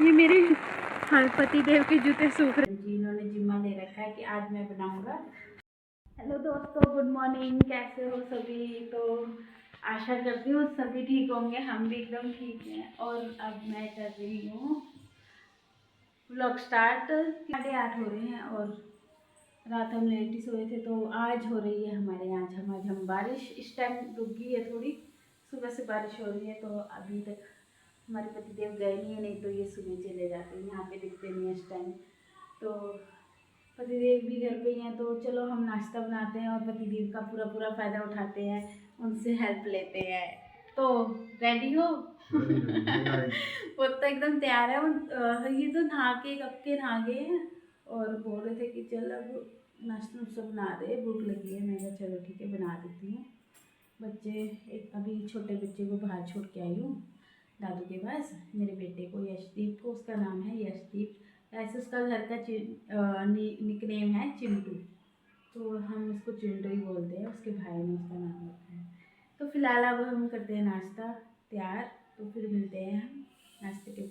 ये मेरे पति देव के जूते सूख रहे जी। इन्होंने जिम्मा ले रखा है कि आज मैं बनाऊंगा। हेलो दोस्तों, गुड मॉर्निंग। कैसे हो सभी? तो आशा करती हूँ सभी ठीक होंगे, हम भी एकदम ठीक हैं। और अब मैं कर रही हूँ व्लॉग स्टार्ट। 8:30 हो रहे हैं और रात हम लेट ही सोए थे, तो आज हो रही है हमारे यहाँ झमाझम बारिश। इस टाइम रुक गई है थोड़ी, सुबह से बारिश हो रही है। तो अभी तक हमारे पतिदेव गए नहीं है, नहीं तो ये सुबह चले जाते हैं, यहाँ पे दिखते नहीं है इस टाइम। तो पतिदेव भी घर पे ही हैं, तो चलो हम नाश्ता बनाते हैं और पतिदेव का पूरा पूरा फ़ायदा उठाते हैं, उनसे हेल्प लेते हैं। तो रेडी हो? वो तो एकदम तैयार है। ये तो नहा के कब के नहा गए हैं और बोल रहे थे कि चल अब नाश्ता नुश्ता बना दे, भूख लगी है। मैं कहा चलो ठीक है, बना देती हूँ। बच्चे अभी छोटे बच्चे को बाहर छोड़ के आई हूँ दादू के पास, मेरे बेटे को, यशदीप को, उसका नाम है यशदीप। ऐसे उसका घर का निकनेम है चिंटू, तो हम उसको चिंटू ही बोलते हैं, उसके भाई ने उसका नाम रखा है। तो फिलहाल अब हम करते हैं नाश्ता तैयार, तो फिर मिलते हैं हम नाश्ते के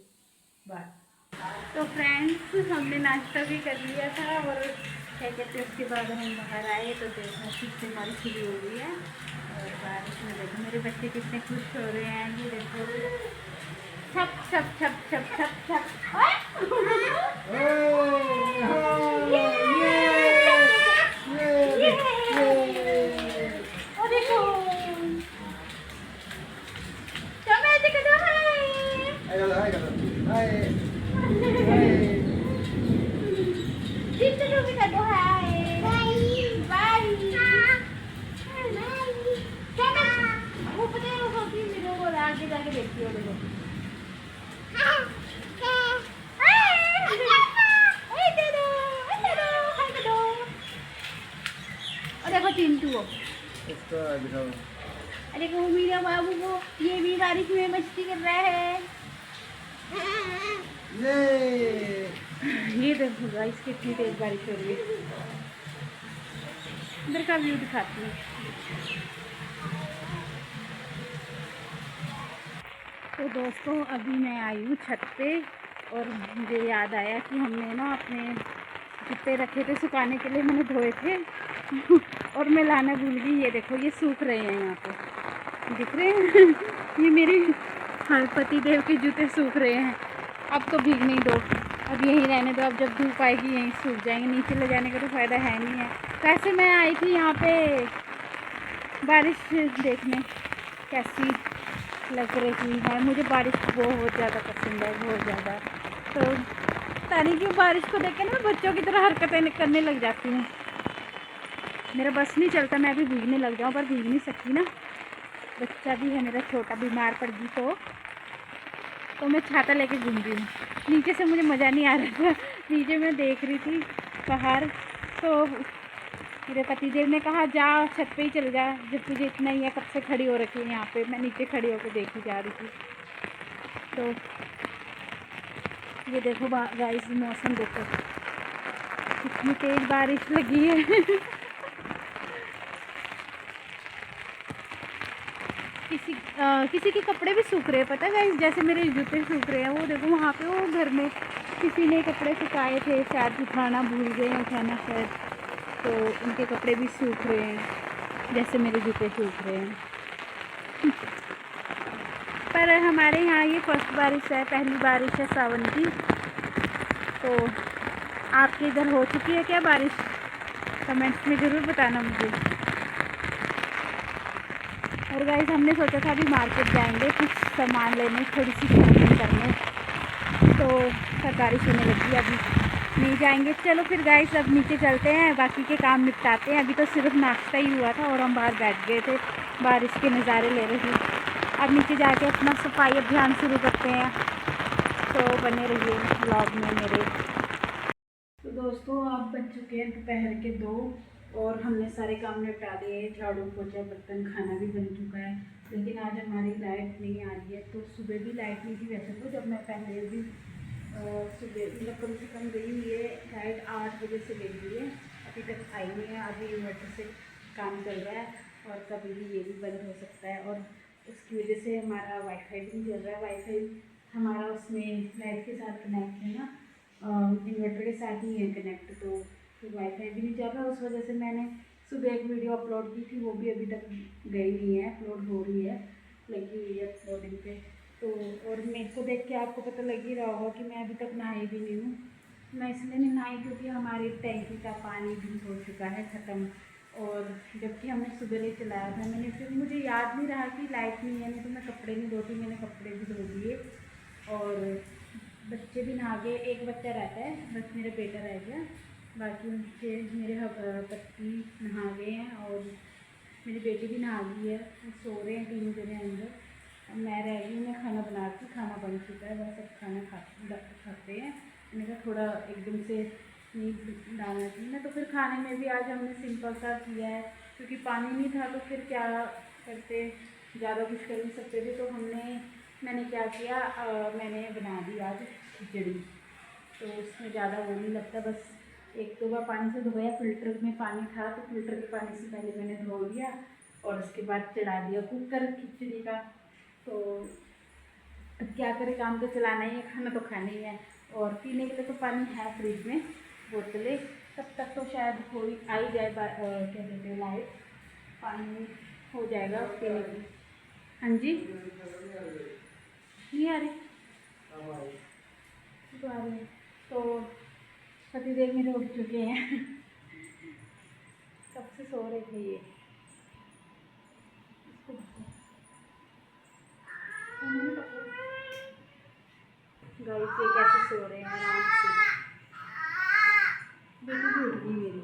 बाद। तो फ्रेंड्स, हमने नाश्ता भी कर लिया था और क्या कहते हैं उसके बाद हम बाहर आए तो देखा फिर से बारिश शुरू हो गई है। और बारिश में देखो मेरे बच्चे कितने खुश हो रहे हैं, ये देखो छप छप छप छप छप छप। और देखो आगे जाके देखती हो देखो। देखो चिंटू, अरे वो मेरा बाबू को, ये भी बारिश में मस्ती कर रहा है। ये देखो गाइस कितनी तेज बारिश हो रही है। इधर का व्यू दिखाती हूँ। तो दोस्तों अभी मैं आई हूँ छत पे और मुझे याद आया कि हमने ना अपने जूते रखे थे सुखाने के लिए, मैंने धोए थे और मैं लाना भूल गई। ये देखो ये सूख रहे हैं, यहाँ पे दिख रहे हैं ये मेरे पति देव के जूते सूख रहे हैं। अब तो भीग नहीं दो, अब यहीं रहने दो, अब जब धूप आएगी यहीं सूख जाएंगे, नीचे ले जाने का तो फ़ायदा है नहीं है। वैसे मैं आई थी यहाँ पे बारिश देखने कैसी लग रही है। मुझे बारिश बहुत ज़्यादा पसंद है, बहुत ज़्यादा। तो पता नहीं क्यों बारिश को देख के ना मैं बच्चों की तरह हरकतें करने लग जाती हूँ। मेरा बस नहीं चलता मैं अभी भीगने लग जाऊँ, पर भीग नहीं सकती ना, बच्चा भी है मेरा छोटा, बीमार पड़ गई तो मैं छाता लेके घूम रही हूँ। नीचे से मुझे मज़ा नहीं आ रहा था, नीचे मैं देख रही थी बाहर, तो मेरे पतिदेव ने कहा जा छत पे ही चल जा, जब तुझे इतना ही है, कब से खड़ी हो रखी है यहाँ पे। मैं नीचे खड़ी होकर देखी जा रही थी। तो ये देखो गाइस मौसम देखो कितनी तेज बारिश लगी है किसी के कपड़े भी सूख रहे हैं, पता है गाइस, जैसे मेरे जूते सूख रहे हैं। वो देखो वहाँ पे वो घर में किसी ने कपड़े सुखाए थे, शायद उठाना भूल गए हैं, उठाना शायद, तो उनके कपड़े भी सूख रहे हैं जैसे मेरे जूते सूख रहे हैं पर हमारे यहाँ ये फर्स्ट बारिश है, पहली बारिश है सावन की। तो आपके इधर हो चुकी है क्या बारिश? कमेंट्स में ज़रूर बताना मुझे। और गाइस हमने सोचा था अभी मार्केट जाएंगे कुछ सामान लेने, थोड़ी सी शॉपिंग करने, तो सरकारी होने लगी, अभी नहीं जाएंगे। चलो फिर गाइस अब नीचे चलते हैं, बाकी के काम निपटाते हैं। अभी तो सिर्फ नाश्ता ही हुआ था और हम बाहर बैठ गए थे, बारिश के नज़ारे ले रहे थे। अब नीचे जाके अपना सफाई अभियान शुरू करते हैं, तो बने रहिए व्लॉग में मेरे। तो दोस्तों आप बज चुके हैं दोपहर के 2 और हमने सारे काम निपटा दिए, झाड़ू पोछा बर्तन खाना भी बन चुका है। लेकिन आज हमारी लाइट नहीं आ रही है, तो सुबह भी लाइट नहीं थी वैसे तो, जब मैं पहले भी सुबह मतलब कम से कम गई हुई है, लाइट 8 बजे से गई हुई है, अभी तक आई नहीं है। अभी इन्वर्टर से काम चल रहा है और कभी भी ये भी बंद हो सकता है, और उसकी वजह से हमारा वाईफाई भी नहीं चल रहा है। वाईफाई हमारा उसमें लाइट के साथ कनेक्ट है ना, इन्वर्टर के साथ ही है कनेक्ट, तो फिर वाईफाई भी नहीं जा रहा। उस वजह से मैंने सुबह एक वीडियो अपलोड की थी, वो भी अभी तक गई नहीं है, अपलोड हो रही है, लगी हुई है अपलोडिंग पे। तो और मेरे को देख के आपको पता लग ही रहा होगा कि मैं अभी तक नहाई भी नहीं हूँ। मैं इसलिए नहीं नहाई क्योंकि हमारी टैंकी का पानी भी हो चुका है ख़त्म, और जबकि हमने सुबह चलाया था मैंने, फिर मुझे याद नहीं रहा कि लाइट नहीं है, नहीं तो मैं कपड़े नहीं धोती, मैंने कपड़े भी धो दिए और बच्चे भी नहा गए। एक बच्चा रहता है बस, मेरा बेटा रह गया, बाकी उनके मेरे पति नहा गए हैं और मेरी बेटी भी नहा गई है, वो सो रहे हैं तीनों जने अंदर। अब मैं रह गई, मैं खाना बनाती, खाना बन चुका है, बस अब खाना खाते हैं। मैंने कहा थोड़ा एकदम से नहीं डालना चाहिए ना, तो फिर खाने में भी आज हमने सिंपल सा किया है क्योंकि पानी नहीं था, तो फिर क्या करते, ज़्यादा कुछ कर नहीं सकते थे, तो मैंने क्या किया, मैंने बना दी आज खिचड़ी। तो उसमें ज़्यादा वो नहीं लगता, बस एक दो बार पानी से धोया, फिल्टर में पानी था तो फिल्टर के पानी से पहले मैंने धो लिया और उसके बाद चढ़ा दिया कुकर खिचड़ी का। तो अब क्या करें, काम तो चलाना ही है, खाना तो खाना ही है, और पीने के लिए तो पानी है फ्रिज में बोतलें, तब तक तो शायद थोड़ी आ ही जाए, क्या कहते हैं, लाइट, पानी हो जाएगा पीने के लिए। हाँ जी, नहीं आ रही तो आ रही है। तो पतिदेव मेरे उठ चुके हैं कब से सो रहे थे ये, गाइस ये कैसे सो रहे हैं आराम से। बेटी भी उठ गई मेरी,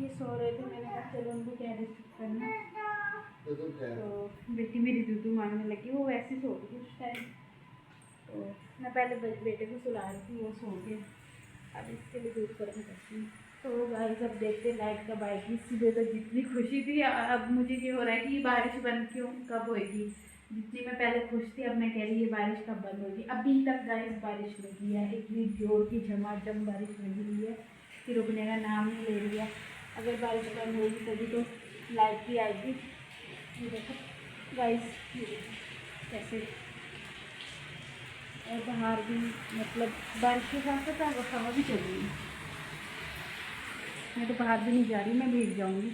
ये सो रहे थे, मैंने कहा चलो उनको क्या डिस्टर्ब करना, तो बेटी मेरी दूध मांगने लगी, वो वैसे सो रही थी उस टाइम, तो मैं पहले बेटे को सुला रही थी, वो सो गया, अब इसके लिए दूध गर्म करती हूँ। तो गाइस अब देखते लाइट कब आएगी। सुबह तो जितनी खुशी थी, अब मुझे ये हो रहा है कि ये बारिश बंद क्यों कब होएगी, जितनी मैं पहले खुश थी अब मैं कह रही ये बारिश कब बंद होगी। अभी तक गाइस बारिश लगी है, इतनी जोर की झमाझम बारिश लगी हुई है कि रुकने का नाम नहीं ले रही है। अगर बारिश बंद होगी तभी तो लाइट भी आएगी। ये देखो गाइस कैसे, और बाहर भी मतलब बारिश के साथ साथ हवा भी चल रही है, मैं तो बाहर भी नहीं जा रही, मैं भीग जाऊंगी।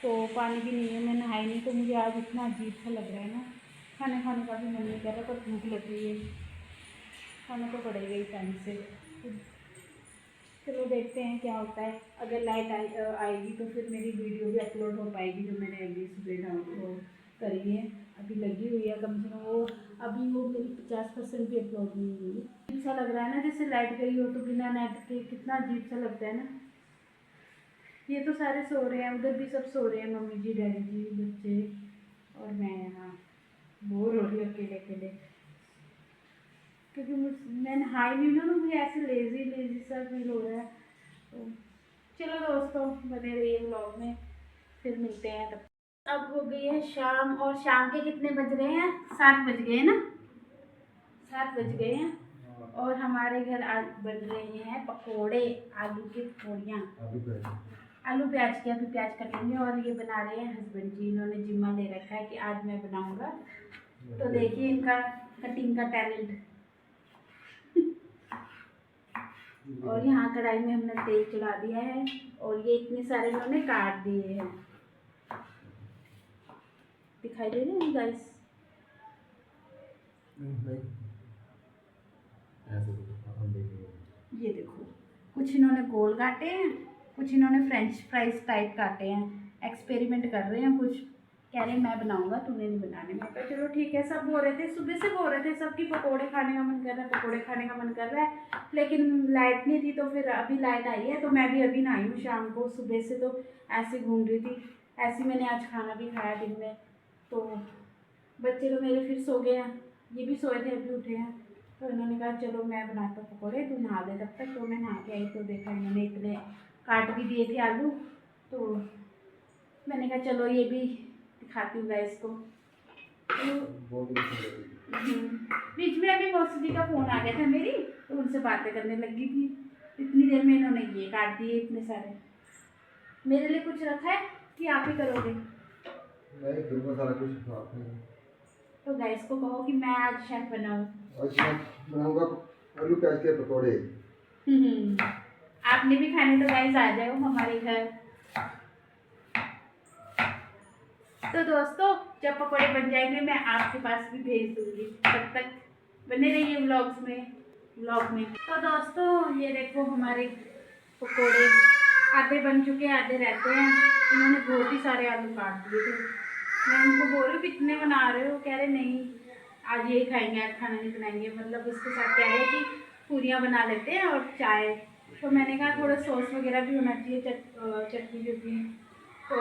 तो पानी भी नहीं है, मैं नहाई नहीं, तो मुझे आज इतना अजीब सा लग रहा है ना, खाना खाने का भी मन नहीं कर रहा, पर भूख लग रही है, खाना तो पड़ेगा ही टाइम से। चलो देखते हैं क्या होता है, अगर लाइट आएगी तो फिर मेरी वीडियो भी अपलोड हो पाएगी जो मैंने अभी सुबह डाउन करी है, अभी लगी हुई है कम से कम, वो अभी वो मेरी 50% भी अपलोड नहीं हुई है। अजीब सा लग रहा है ना, जैसे लाइट गई हो तो बिना नेट के, कितना अजीब सा लगता है ना। ये तो सारे सो रहे हैं, उधर भी सब सो रहे हैं, मम्मी जी, डैडी जी, बच्चे, और मैं यहाँ बोर हो रही हूँ अकेले अकेले, क्योंकि मैं नहाई नहीं ना, तो मुझे ऐसे लेजी लेजी सा फील हो रहा है। तो चलो दोस्तों बने रहिए व्लॉग में, फिर मिलते हैं तब। अब हो गई है शाम, और शाम के कितने बज रहे हैं, 7 बज गए ना, 7 बज गए हैं, और हमारे घर आज बन रहे हैं पकोड़े, आलू की पकौड़ियाँ, आलू प्याज के, अभी प्याज कटेंगे, और ये बना रहे हैं हस्बैंड जी, इन्होंने जिम्मा ले रखा है कि आज मैं बनाऊंगा, तो देखिए इनका कटिंग का टैलेंट। और यहाँ कढ़ाई में हमने तेल चढ़ा दिया है, और ये इतने सारे इन्होंने काट दिए हैं, दिखाई दे रहे हैं गाइस, ये देखो, कुछ इन्होंने गोल काटे हैं, कुछ इन्होंने फ्रेंच फ्राइज टाइप काटे हैं, एक्सपेरिमेंट कर रहे हैं, कुछ कह रहे हैं मैं बनाऊंगा, तूने नहीं बनाने। मैं कहा चलो ठीक है, सब बोल रहे थे, सुबह से बोल रहे थे सबकी पकोड़े खाने का मन कर रहा है, पकोड़े खाने का मन कर रहा है, लेकिन लाइट नहीं थी, तो फिर अभी लाइट आई है, तो मैं भी अभी नहाई हूँ शाम को, सुबह से तो ऐसे घूम रही थी, ऐसे मैंने आज खाना भी खाया दिन में। तो बच्चे तो मेरे फिर सो गए हैं, ये भी सोए थे अभी उठे हैं, तो इन्होंने कहा चलो मैं बनाता हूँ पकौड़े, तू नहा ले तब तक। तो मैं नहा के आई, तो देखा इन्होंने इतने काट भी दिए थे आलू, तो मैंने कहा चलो ये भी दिखाती हूँ गाइस को। तो बीच में अभी मौसी जी का फ़ोन आ गया था मेरी, तो उनसे बातें करने लगी थी, इतनी देर में इन्होंने ये काट दिए इतने सारे। मेरे लिए कुछ रखा है कि आप ही करोगे? नहीं, सारा कुछ तो गाइस को कहो कि मैं आज शेफ बनाऊं। आज मैं बनाऊंगा आलू प्याज के पकौड़े। आपने भी खाने तो गाइस आ जाओ हमारे घर। तो दोस्तों जब पकौड़े बन जाएंगे मैं आपके पास भी भेज दूंगी, तब तक बने रहिए व्लॉग में। तो दोस्तों ये देखो हमारे पकौड़े आधे बन चुके हैं, आधे रहते हैं। इन्होंने बहुत ही सारे आलू काट दिए थे। मैं उनको बोल रही हूँ कितने बना रहे हो, कह रहे नहीं आज यही खाएंगे, आज खाना नहीं बनाएंगे। मतलब उसके साथ कह रहे कि पूरियाँ बना लेते हैं और चाय। तो मैंने कहा थोड़ा सॉस वगैरह भी होना चाहिए, चटनी जो भी। तो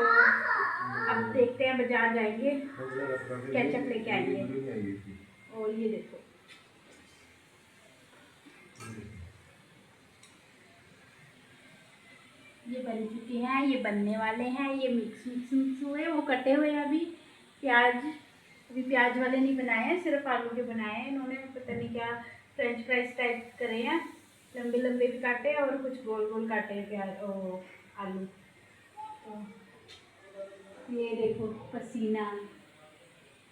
अब देखते हैं, बाजार जाएंगे, केचप लेके आएंगे। और ये देखो ये बन चुके हैं, ये बनने वाले हैं। ये मिक्स हुए, वो कटे हुए हैं अभी प्याज वाले नहीं बनाए हैं, सिर्फ आलू के बनाए हैं। इन्होंने पता नहीं क्या फ्रेंच फ्राइज टाइप करे हैं, लंबे लंबे भी काटे हैं और कुछ गोल गोल काटे हैं आलू। तो ये देखो पसीना।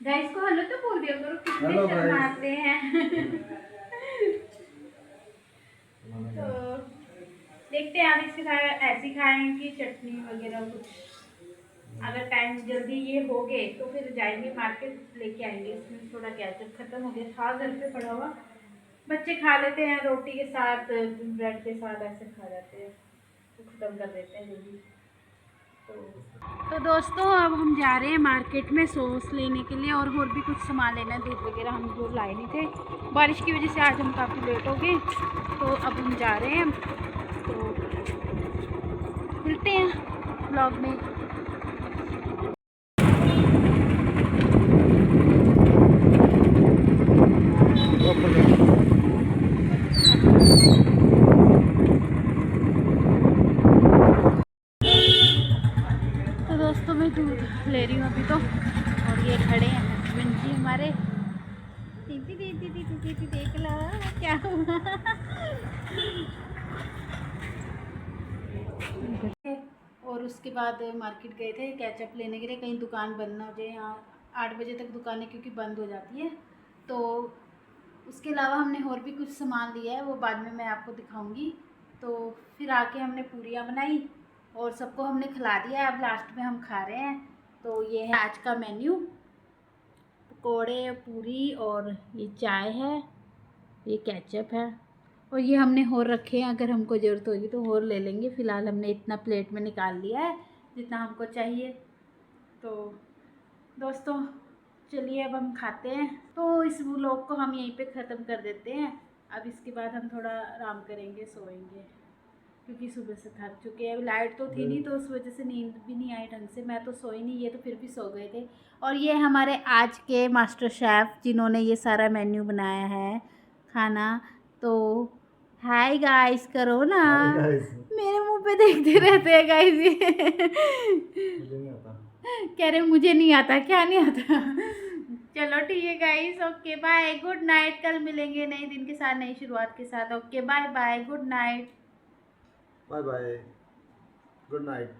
गाइस को हेलो तो बोल दिया करो, कितने शर्माते हैं। तो देखते हैं आप इसके साथ ऐसे खाएं कि चटनी वगैरह कुछ। अगर टाइम जल्दी ये हो गए तो फिर जाएंगे मार्केट, लेके आएंगे। इसमें थोड़ा केचप खत्म हो गया था घर पे पड़ा हुआ, बच्चे खा लेते हैं रोटी के साथ, ब्रेड के साथ ऐसे खा जाते हैं, तो ख़त्म कर देते हैं जल्दी। तो दोस्तों अब हम जा रहे हैं मार्केट में सॉस लेने के लिए और भी कुछ सामान लेना है। दूध वगैरह हम जो लाए नहीं थे, बारिश की वजह से आज हम काफ़ी लेट हो गए। तो अब हम जा रहे हैं, तो मिलते हैं ब्लॉग में। तो दोस्तों मैं दूध ले रही हूँ अभी तो, और ये खड़े हैं हस्बैंड जी हमारे। दीदी देख लो क्या हुआ। और उसके बाद मार्केट गए थे केचप लेने के लिए, कहीं दुकान बंद ना हो जाए। यहाँ 8 बजे तक दुकानें क्योंकि बंद हो जाती है। तो उसके अलावा हमने और भी कुछ सामान लिया है, वो बाद में मैं आपको दिखाऊंगी। तो फिर आके हमने पूरियाँ बनाई और सबको हमने खिला दिया है, अब लास्ट में हम खा रहे हैं। तो ये है आज का मेन्यू, पकोड़े, पूरी और ये चाय है, ये केचप है और ये हमने और रखे हैं, अगर हमको ज़रूरत होगी तो और ले लेंगे। फ़िलहाल हमने इतना प्लेट में निकाल लिया है जितना हमको चाहिए। तो दोस्तों चलिए अब हम खाते हैं। तो इस व्लॉग को हम यहीं पे ख़त्म कर देते हैं। अब इसके बाद हम थोड़ा आराम करेंगे, सोएंगे, क्योंकि सुबह से थक चुके हैं। लाइट तो थी नहीं तो उस वजह से नींद भी नहीं आई ढंग से। मैं तो सोई नहीं, ये तो फिर भी सो गए थे। और ये हमारे आज के मास्टर शेफ़ जिन्होंने ये सारा मेन्यू बनाया है खाना। तो हाय गाइस करो ना, मेरे मुंह पे देखते रहते हैं गाइस ये। मुझे नहीं आता, कह रहे मुझे नहीं आता, क्या नहीं आता। चलो ठीक है guys, okay bye, good night. कल मिलेंगे नए दिन के साथ, नई शुरुआत के साथ। Okay bye bye, good night. Bye bye, good night.